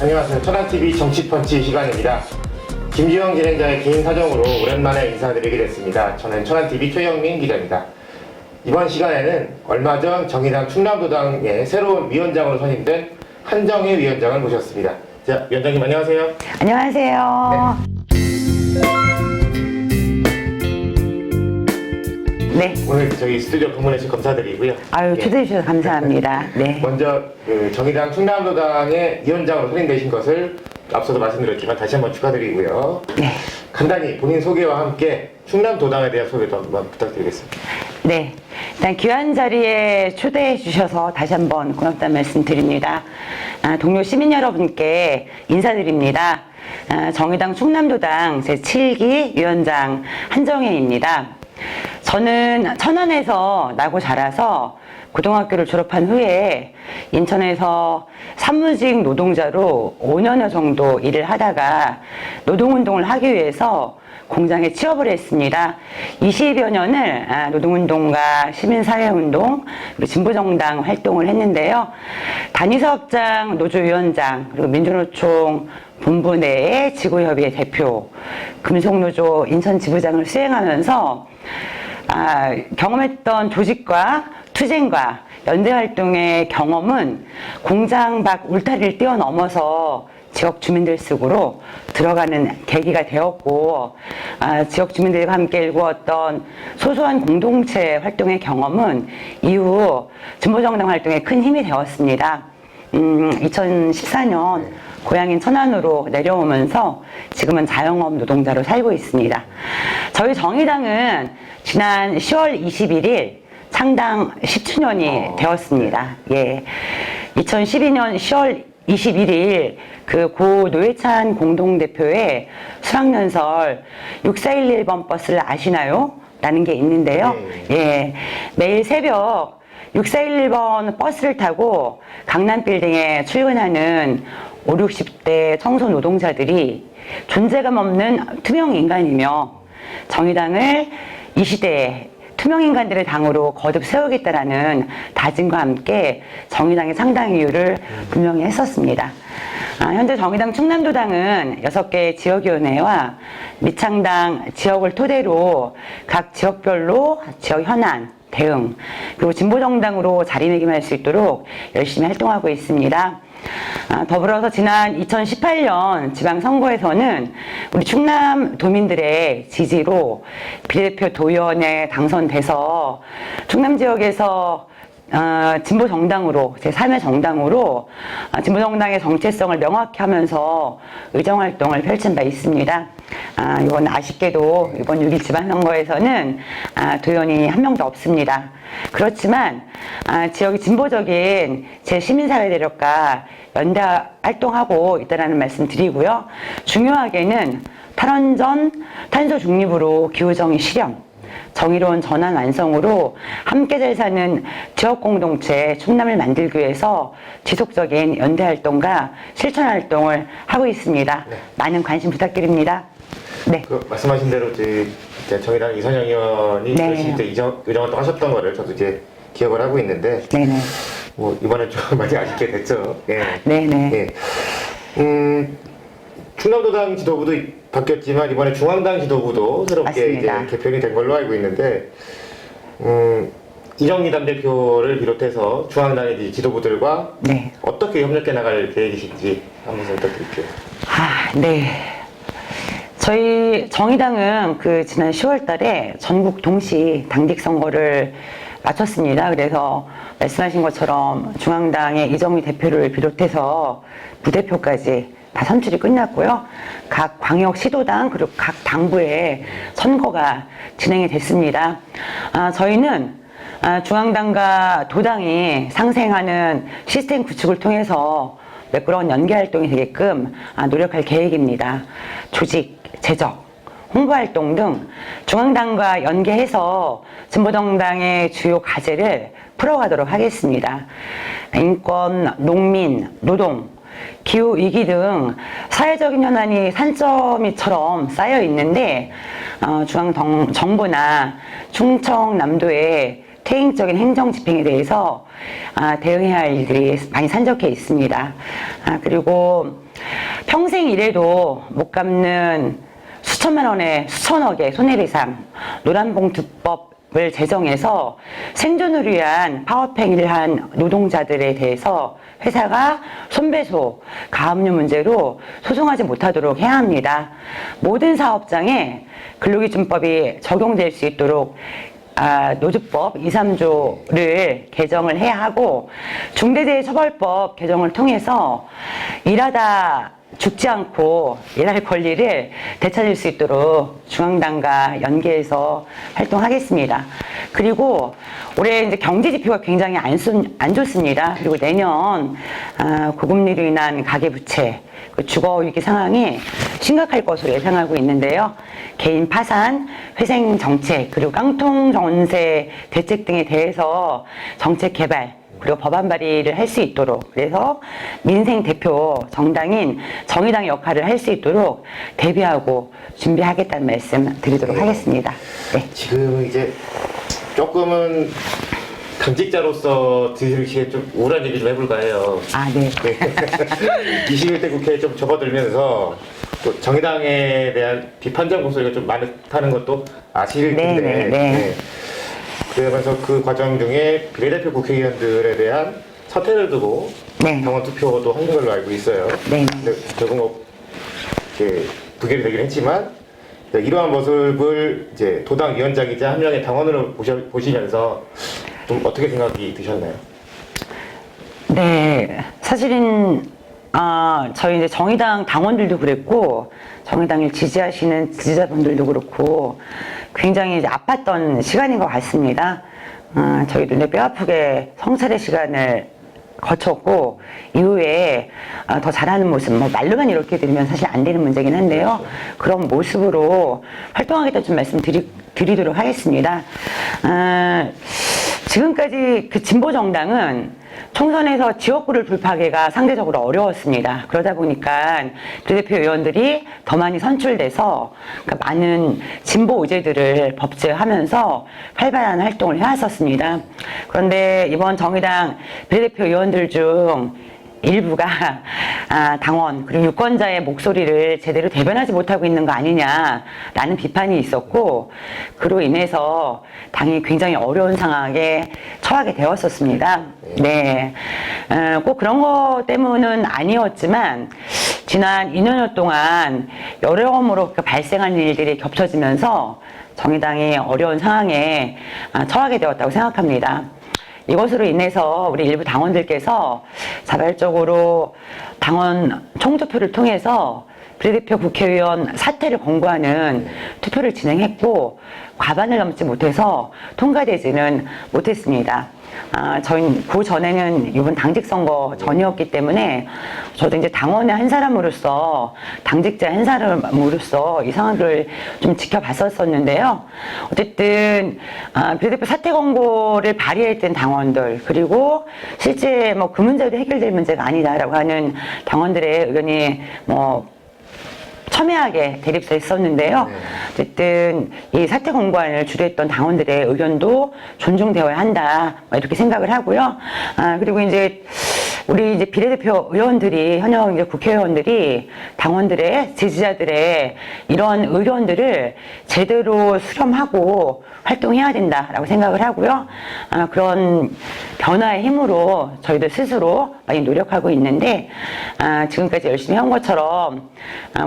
안녕하세요. 천안TV 정치펀치 시간입니다. 김지영 진행자의 개인 사정으로 오랜만에 인사드리게 됐습니다. 저는 천안TV 최영민 기자입니다. 이번 시간에는 얼마 전 정의당 충남도당의 새로운 위원장으로 선임된 한정혜 위원장을 모셨습니다. 자, 위원장님 안녕하세요. 안녕하세요. 네. 오늘 저희 스튜디오 방문해 주셔서 감사드리고요. 아유, 초대해 주셔서 감사합니다. 네. 먼저 정의당 충남도당의 위원장으로 선임되신 것을 앞서도 말씀드렸지만 다시 한번 축하드리고요. 네. 간단히 본인 소개와 함께 충남도당에 대한 소개도 한번 부탁드리겠습니다. 네. 일단 귀한 자리에 초대해 주셔서 다시 한번 고맙다는 말씀 드립니다. 동료 시민 여러분께 인사드립니다. 정의당 충남도당 제7기 위원장 한정혜입니다. 저는 천안에서 나고 자라서 고등학교를 졸업한 후에 인천에서 사무직 노동자로 5년여 정도 일을 하다가 노동운동을 하기 위해서 공장에 취업을 했습니다. 20여 년을 노동운동과 시민사회운동 그리고 진보정당 활동을 했는데요. 단위사업장 노조위원장 그리고 민주노총 본부 내의 지구협의회 대표, 금속노조 인천지부장을 수행하면서 경험했던 조직과 투쟁과 연대활동의 경험은 공장 밖 울타리를 뛰어넘어서 지역 주민들 속으로 들어가는 계기가 되었고, 지역 주민들과 함께 일구었던 소소한 공동체 활동의 경험은 이후 진보정당 활동에 큰 힘이 되었습니다. 2014년 고향인 천안으로 내려오면서 지금은 자영업 노동자로 살고 있습니다. 저희 정의당은 지난 10월 21일 창당 10주년이 되었습니다. 예. 2012년 10월 21일 고 노회찬 공동대표의 수락연설 6411번 버스를 아시나요? 라는 게 있는데요. 예. 매일 새벽 6411번 버스를 타고 강남빌딩에 출근하는 5, 60대 청소 노동자들이 존재감 없는 투명 인간이며 정의당을 이 시대에 투명 인간들의 당으로 거듭 세우겠다라는 다짐과 함께 정의당의 창당 이유를 분명히 했었습니다. 현재 정의당 충남도당은 6개 지역위원회와 미창당 지역을 토대로 각 지역별로 지역 현안, 대응, 그리고 진보정당으로 자리매김할 수 있도록 열심히 활동하고 있습니다. 더불어서 지난 2018년 지방선거에서는 우리 충남 도민들의 지지로 비례대표 도의원에 당선돼서 충남 지역에서 진보정당으로 제3의 정당으로 진보정당의 정체성을 명확히 하면서 의정활동을 펼친 바 있습니다. 이번 아쉽게도 이번 6.1 지방선거에서는 도의원이 한 명도 없습니다. 그렇지만 지역이 진보적인 제 시민사회 대력과 연대 활동하고 있다는 말씀 드리고요. 중요하게는 탈원전, 탄소 중립으로 기후정의 실현, 정의로운 전환 완성으로 함께 잘 사는 지역 공동체 충남을 만들기 위해서 지속적인 연대 활동과 실천 활동을 하고 있습니다. 네. 많은 관심 부탁드립니다. 네. 말씀하신 대로 정의당 이선영 의원이 열심히 의정활동 하셨던 거를 저도 이제 기억을 하고 있는데, 네네. 이번엔 좀 많이 아쉽게 됐죠. 예. 네네. 예. 충남도당 지도부도 바뀌었지만 이번에 중앙당 지도부도 새롭게 맞습니다. 이제 개편이 된 걸로 알고 있는데, 이정미당 대표를 비롯해서 중앙당의 지도부들과 네. 어떻게 협력해 나갈 계획이신지 한번 부탁드릴게요. 네. 저희 정의당은 지난 10월 달에 전국 동시 당직 선거를 마쳤습니다. 그래서 말씀하신 것처럼 중앙당의 이정미 대표를 비롯해서 부대표까지 다 선출이 끝났고요. 각 광역 시도당 그리고 각 당부의 선거가 진행이 됐습니다. 저희는 중앙당과 도당이 상생하는 시스템 구축을 통해서 매끄러운 연계 활동이 되게끔 노력할 계획입니다. 조직, 제적, 홍보활동 등 중앙당과 연계해서 진보정당의 주요 과제를 풀어가도록 하겠습니다. 인권, 농민, 노동, 기후위기 등 사회적인 현안이 산더미처럼 쌓여 있는데 중앙정부나 충청남도의 퇴행적인 행정 집행에 대해서 대응해야 할 일들이 많이 산적해 있습니다. 그리고 평생 일해도 못 갚는 수천만 원의 수천억의 손해배상 노란봉투법을 제정해서 생존을 위한 파업행위를 한 노동자들에 대해서 회사가 손배소, 가압류 문제로 소송하지 못하도록 해야 합니다. 모든 사업장에 근로기준법이 적용될 수 있도록 노조법 2, 3조를 개정을 해야 하고 중대재해처벌법 개정을 통해서 일하다 죽지 않고 일할 권리를 되찾을 수 있도록 중앙당과 연계해서 활동하겠습니다. 그리고 올해 이제 경제 지표가 굉장히 안 좋습니다. 그리고 내년 고금리로 인한 가계부채, 주거 위기 상황이 심각할 것으로 예상하고 있는데요. 개인 파산, 회생 정책, 그리고 깡통 전세 대책 등에 대해서 정책 개발, 그리고 법안 발의를 할 수 있도록, 그래서 민생 대표 정당인 정의당 역할을 할 수 있도록 대비하고 준비하겠다는 말씀 드리도록 하겠습니다. 네. 지금 이제 조금은 당직자로서 들으시기에 좀 우울한 얘기 좀 해볼까 해요. 네. 21대 국회에 좀 접어들면서 또 정의당에 대한 비판적 목소리가 좀 많다는 것도 아실 텐데. 네. 그러면서 그 과정 중에 비례대표 국회의원들에 대한 사퇴를 두고 당원 투표도 한 걸로 알고 있어요. 네. 근데 결국 이렇게 부결이 되긴 했지만 이러한 모습을 이제 도당 위원장이자 한 명의 당원으로 보시면서 좀 어떻게 생각이 드셨나요? 네, 사실은 저희 이제 정의당 당원들도 그랬고 정의당을 지지하시는 지지자분들도 그렇고 굉장히 이제 아팠던 시간인 것 같습니다. 저희도 이제 뼈아프게 성찰의 시간을 거쳤고 이후에 더 잘하는 모습, 뭐 말로만 이렇게 드리면 사실 안 되는 문제긴 한데요. 그런 모습으로 활동하겠다 좀 말씀드리도록 하겠습니다. 지금까지 그 진보 정당은 총선에서 지역구를 불파하기가 상대적으로 어려웠습니다. 그러다 보니까 비례대표 의원들이 더 많이 선출돼서 그러니까 많은 진보 의제들을 법제하면서 활발한 활동을 해왔었습니다. 그런데 이번 정의당 비례대표 의원들 중 일부가 당원 그리고 유권자의 목소리를 제대로 대변하지 못하고 있는 거 아니냐라는 비판이 있었고 그로 인해서 당이 굉장히 어려운 상황에 처하게 되었었습니다. 네, 꼭 그런 거 때문은 아니었지만 지난 2년여 동안 여러모로 발생한 일들이 겹쳐지면서 정의당이 어려운 상황에 처하게 되었다고 생각합니다. 이것으로 인해서 우리 일부 당원들께서 자발적으로 당원 총투표를 통해서 비례대표 국회의원 사퇴를 권고하는 투표를 진행했고 과반을 넘지 못해서 통과되지는 못했습니다. 저희 그 전에는 이번 당직 선거 전이었기 때문에 저도 이제 당원의 한 사람으로서 당직자 한 사람으로서 이 상황을 좀 지켜봤었는데요. 어쨌든 비례대표 사퇴 권고를 발의했던 당원들 그리고 실제 뭐 그 문제도 해결될 문제가 아니다라고 하는 당원들의 의견이 뭐 첨예하게 대립했었는데요. 어쨌든 이 사퇴 공고안을 주도했던 당원들의 의견도 존중되어야 한다 이렇게 생각을 하고요. 그리고 이제 우리 이제 비례대표 의원들이 현역 이제 국회의원들이 당원들의 지지자들의 이런 의견들을 제대로 수렴하고 활동해야 된다라고 생각을 하고요. 그런 변화의 힘으로 저희들 스스로 많이 노력하고 있는데 지금까지 열심히 한 것처럼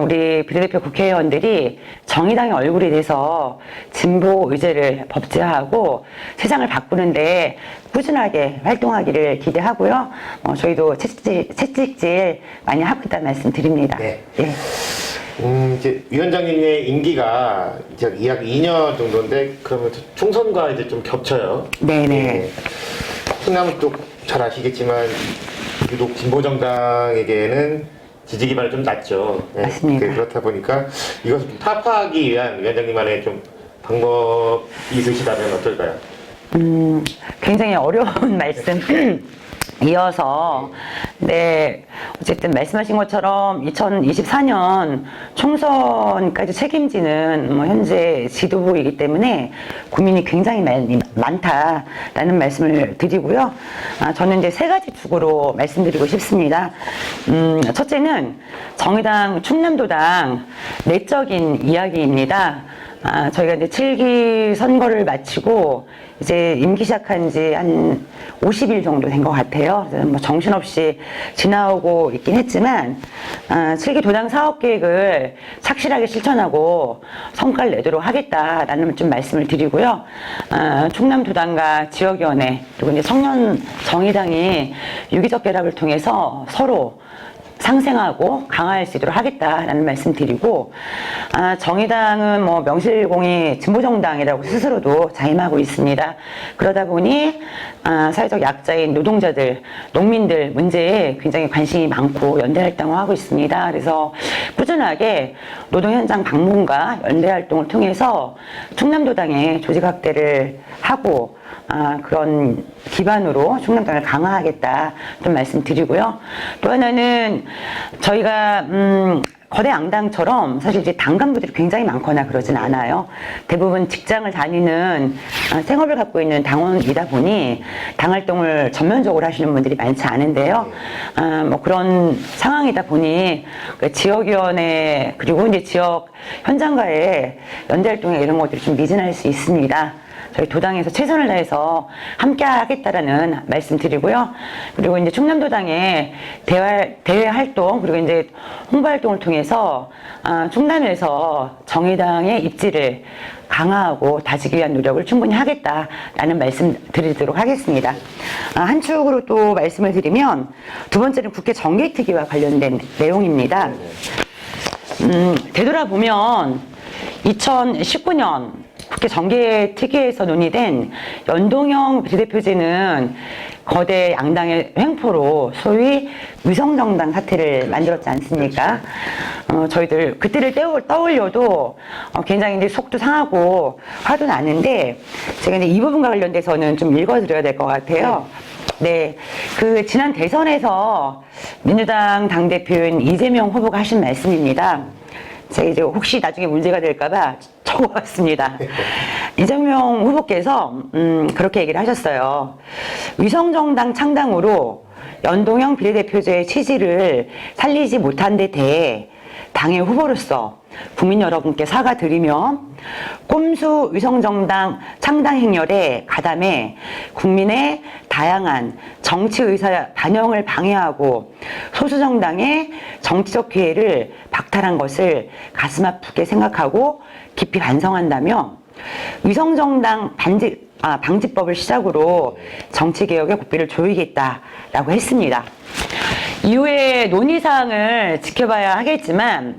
우리 비례대표 국회의원들이 정의당의 얼굴이 돼서 진보 의제를 법제화하고 세상을 바꾸는데 꾸준하게 활동하기를 기대하고요. 저희도 채찍질 많이 하고 있다는 말씀 드립니다. 네. 네. 이제 위원장님의 임기가 이제 약 2년 정도인데 그러면 총선과 이제 좀 겹쳐요. 네네. 충남 쪽 잘 아시겠지만 유독 진보 정당에게는 지지 기반이 좀 낮죠. 네. 맞습니다. 그렇다 보니까 이것을 좀 타파하기 위한 위원장님만의 좀 방법이 있으시다면 어떨까요? 굉장히 어려운 말씀 이어서, 네, 어쨌든 말씀하신 것처럼 2024년 총선까지 책임지는 현재 지도부이기 때문에 고민이 굉장히 많다라는 말씀을 드리고요. 저는 이제 세 가지 축으로 말씀드리고 싶습니다. 첫째는 정의당 충남도당 내적인 이야기입니다. 저희가 이제 7기 선거를 마치고 이제 임기 시작한 지 한 50일 정도 된 것 같아요. 그래서 뭐 정신없이 지나오고 있긴 했지만, 7기 도당 사업 계획을 착실하게 실천하고 성과를 내도록 하겠다라는 좀 말씀을 드리고요. 충남 도당과 지역위원회, 그리고 이제 청년 정의당이 유기적 결합을 통해서 서로 상생하고 강화할 수 있도록 하겠다라는 말씀 드리고, 정의당은 뭐 명실공히 진보정당이라고 스스로도 자임하고 있습니다. 그러다 보니 사회적 약자인 노동자들, 농민들 문제에 굉장히 관심이 많고 연대활동을 하고 있습니다. 그래서 꾸준하게 노동 현장 방문과 연대활동을 통해서 충남도당의 조직 확대를 하고 그런 기반으로 충남당을 강화하겠다 좀 말씀드리고요. 또 하나는 저희가 거대 양당처럼 사실 이제 당 간부들이 굉장히 많거나 그러진 않아요. 대부분 직장을 다니는 생업을 갖고 있는 당원이다 보니 당 활동을 전면적으로 하시는 분들이 많지 않은데요. 뭐 그런 상황이다 보니 지역위원회 그리고 이제 지역 현장과의 연대 활동에 이런 것들이 좀 미진할 수 있습니다. 저희 도당에서 최선을 다해서 함께 하겠다라는 말씀 드리고요. 그리고 이제 충남도당의 대외 활동, 그리고 이제 홍보 활동을 통해서, 충남에서 정의당의 입지를 강화하고 다지기 위한 노력을 충분히 하겠다라는 말씀 드리도록 하겠습니다. 한 축으로 또 말씀을 드리면, 두 번째는 국회 정개특위와 관련된 내용입니다. 되돌아보면 2019년 국회 정개특위에서 논의된 연동형 비례대표제는 거대 양당의 횡포로 소위 위성정당 사태를 만들었지 않습니까? 저희들 그때를 떠올려도 굉장히 이제 속도 상하고 화도 나는데 제가 이제 이 부분과 관련돼서는 좀 읽어드려야 될 것 같아요. 네, 그 지난 대선에서 민주당 당대표인 이재명 후보가 하신 말씀입니다. 제가 이제 혹시 나중에 문제가 될까봐 적어봤습니다. 이재명 후보께서 그렇게 얘기를 하셨어요. 위성정당 창당으로 연동형 비례대표제의 취지를 살리지 못한 데 대해 당의 후보로서 국민 여러분께 사과드리며 꼼수 위성정당 창당 행렬에 가담해 국민의 다양한 정치 의사 반영을 방해하고 소수정당의 정치적 기회를 박탈한 것을 가슴 아프게 생각하고 깊이 반성한다며 위성정당 방지법을 시작으로 정치개혁의 고삐를 조이겠다라고 했습니다. 이후에 논의사항을 지켜봐야 하겠지만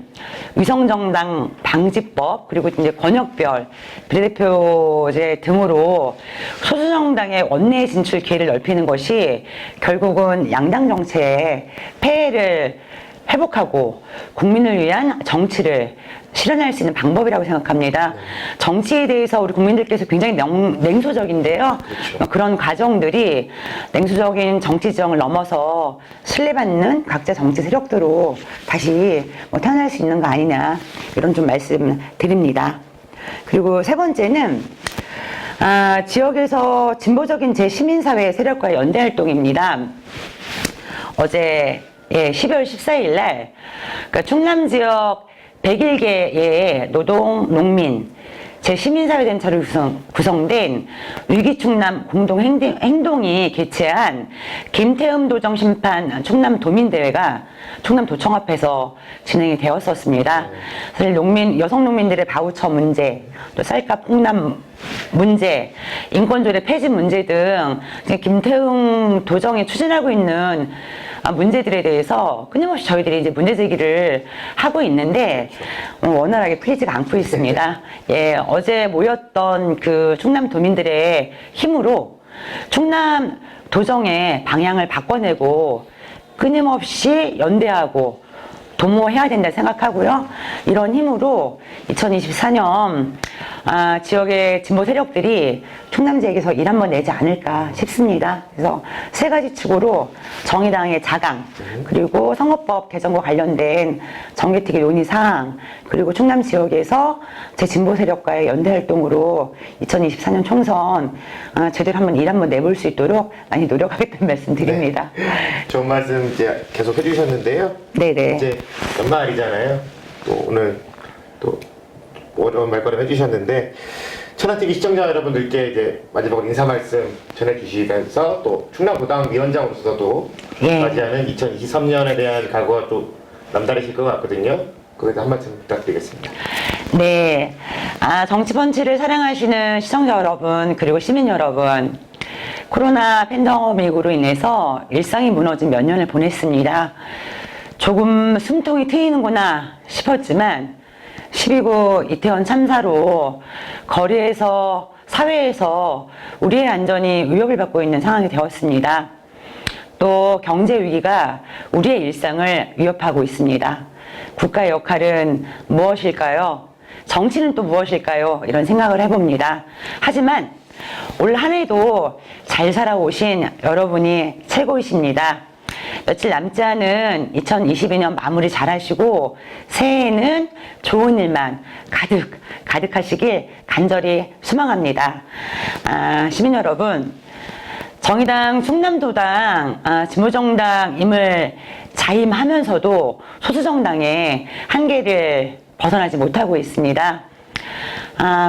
위성정당 방지법 그리고 이제 권역별 비례대표제 등으로 소수정당의 원내 진출 기회를 넓히는 것이 결국은 양당 정체의 폐해를 회복하고 국민을 위한 정치를 실현할 수 있는 방법이라고 생각합니다. 정치에 대해서 우리 국민들께서 굉장히 냉소적인데요. 그렇죠. 그런 과정들이 냉소적인 정치 지형을 넘어서 신뢰받는 각자 정치 세력들로 다시 태어날 수 있는 거 아니냐 이런 좀 말씀 드립니다. 그리고 세 번째는 지역에서 진보적인 제 시민사회 세력과의 연대활동입니다. 어제 12월 14일 날 그러니까 충남 지역 101개의 노동, 농민, 제 시민사회단체로 구성된 위기충남 공동행동이 개최한 김태흠 도정심판 충남도민대회가 충남도청 앞에서 진행이 되었었습니다. 사실 여성 농민들의 바우처 문제, 또 쌀값 폭락 문제, 인권조례 폐지 문제 등 김태흠 도정이 추진하고 있는 문제들에 대해서 끊임없이 저희들이 이제 문제 제기를 하고 있는데 원활하게 풀리지가 않고 있습니다. 예, 어제 모였던 그 충남 도민들의 힘으로 충남 도정의 방향을 바꿔내고 끊임없이 연대하고 도모해야 된다 생각하고요. 이런 힘으로 2024년 지역의 진보 세력들이 충남 지역에서 일 한번 내지 않을까 싶습니다. 그래서 세 가지 축으로 정의당의 자강, 그리고 선거법 개정과 관련된 정개특위 논의사항, 그리고 충남 지역에서 제 진보 세력과의 연대 활동으로 2024년 총선 제대로 한번 일 한번 내볼 수 있도록 많이 노력하겠다는 말씀 드립니다. 좋은 말씀 이제 계속 해주셨는데요. 네네. 이제 연말이잖아요. 또 오늘 또 어려운 말걸음 해주셨는데 천안TV 시청자 여러분들께 이제 마지막으로 인사 말씀 전해주시면서 또 충남도당 위원장으로서도 예. 맞이하는 2023년에 대한 각오가 또 남다르실 것 같거든요. 거기에 한 말씀 부탁드리겠습니다. 네. 정치 펀치를 사랑하시는 시청자 여러분, 그리고 시민 여러분, 코로나 팬데믹으로 인해서 일상이 무너진 몇 년을 보냈습니다. 조금 숨통이 트이는구나 싶었지만 12구 이태원 참사로 거리에서, 사회에서 우리의 안전이 위협을 받고 있는 상황이 되었습니다. 또 경제 위기가 우리의 일상을 위협하고 있습니다. 국가의 역할은 무엇일까요? 정치는 또 무엇일까요? 이런 생각을 해봅니다. 하지만 올 한 해도 잘 살아오신 여러분이 최고이십니다. 며칠 남지 않은 2022년 마무리 잘 하시고 새해에는 좋은 일만 가득하시길 간절히 소망합니다. 시민 여러분, 정의당, 충남도당, 진보정당임을 자임하면서도 소수정당의 한계를 벗어나지 못하고 있습니다.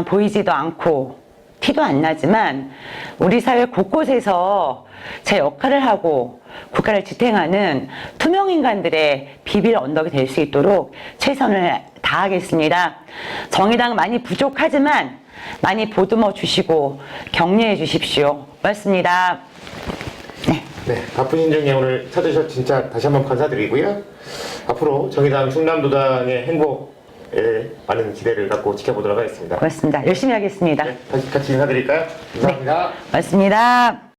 보이지도 않고 티도 안 나지만 우리 사회 곳곳에서 제 역할을 하고 국가를 지탱하는 투명인간들의 비빌 언덕이 될 수 있도록 최선을 다하겠습니다. 정의당 많이 부족하지만 많이 보듬어 주시고 격려해 주십시오. 고맙습니다. 네, 바쁘신 중에 오늘 찾으셔서 진짜 다시 한번 감사드리고요. 앞으로 정의당, 충남도당의 행복에 많은 기대를 갖고 지켜보도록 하겠습니다. 고맙습니다. 열심히 하겠습니다. 네, 같이 인사드릴까요? 감사합니다. 고맙습니다.